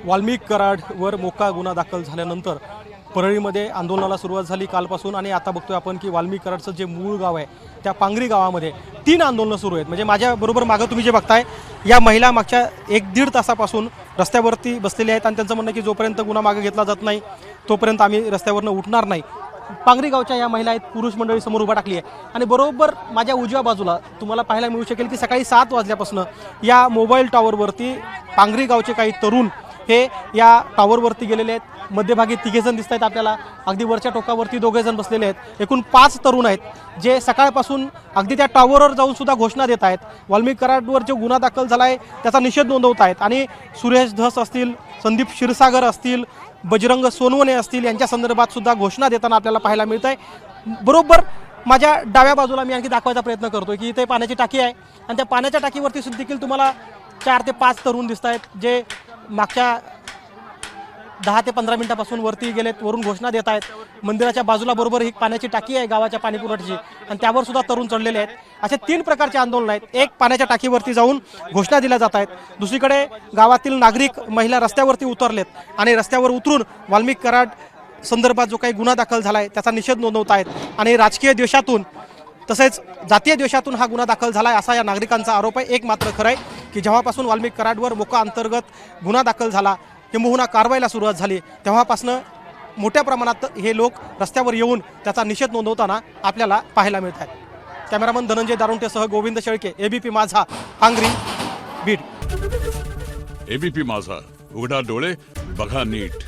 वाल्मिक कराडवर मोका गुन्हा दाखल झाल्यानंतर परळीमध्ये आंदोलनाला सुरुवात झाली कालपासून आणि आता बघतोय आपण की वाल्मिक कराडचं जे मूळ गाव आहे त्या पांगरी गावामध्ये 3 आंदोलनं सुरू आहेत। म्हणजे माझ्याबरोबर मागं तुम्ही जे बघताय या महिला मागच्या 1-1.5 तासापासून रस्त्यावरती बसलेल्या आहेत आणि त्यांचं म्हणणं की जोपर्यंत गुन्हा मागे घेतला जात नाही तोपर्यंत आम्ही रस्त्यावरनं उठणार नाही। पांगरी गावच्या या महिला आहेत, पुरुष मंडळी समोर उभा टाकली आहे आणि बरोबर माझ्या उजव्या बाजूला तुम्हाला पाहायला मिळू शकेल की सकाळी 7 वाजल्यापासून या मोबाईल टॉवरवरती पांगरी गावचे काही तरुण हे या टॉवरवरती गेलेले आहेत। मध्यभागी 3 जण दिसत आहेत आपल्याला, अगदी वरच्या टोकावरती 2 जण बसलेले आहेत। एकूण 5 तरुण आहेत जे सकाळपासून अगदी त्या टॉवरवर जाऊन सुद्धा घोषणा देत आहेत, वाल्मिक कराडवर जो गुन्हा दाखल झाला आहे त्याचा निषेध नोंदवत आहेत आणि सुरेश धस असतील, संदीप क्षीरसागर असतील, बजरंग सोनवणे असतील यांच्या संदर्भात सुद्धा घोषणा देताना आपल्याला पाहायला मिळत आहे। बरोबर माझ्या डाव्या बाजूला मी आणखी दाखवायचा प्रयत्न करतो की इथे पाण्याची टाकी आहे आणि त्या पाण्याच्या टाकीवरती सुद्धा देखील तुम्हाला 4 ते 5 तरुण दिसत आहेत जे मागच्या 10 ते 15 मिनिटापासून वरती गेलेत, वरून घोषणा देत आहेत। मंदिराच्या बाजूला बरोबर ही पाण्याची टाकी आहे गावाच्या पाणीपुरवठ्याची आणि त्यावर सुद्धा तरुण चढलेले आहेत। असे 3 प्रकारचे आंदोलन आहेत। एक पाण्याच्या टाकीवरती जाऊन घोषणा दिल्या जात आहेत, दुसरीकडे गावातील नागरिक महिला रस्त्यावरती उतरलेत आणि रस्त्यावर उतरून वाल्मिक कराड संदर्भात जो काही गुन्हा दाखल झाला आहे त्याचा निषेध नोंदवत आहेत आणि राजकीय द्वेषातून तसेच जातीय द्वेषातून हा गुन्हा दाखल झाला आहे असा या नागरिकांचा आरोप आहे। एक मात्र खरं आहे की जेव्हापासून वाल्मिक कराडवर मोका अंतर्गत गुन्हा दाखल झाला, किंबहुना कारवाईला सुरुवात झाली तेव्हापासनं मोठ्या प्रमाणात हे लोक रस्त्यावर येऊन त्याचा निषेध नोंदवताना आपल्याला पाहायला मिळत आहेत। कॅमेरामन धनंजय दारुंटेसह गोविंद शेळके, एबीपी माझा, पांगरी, बीड। एबीपी माझा, उघडा डोळे बघा नीट।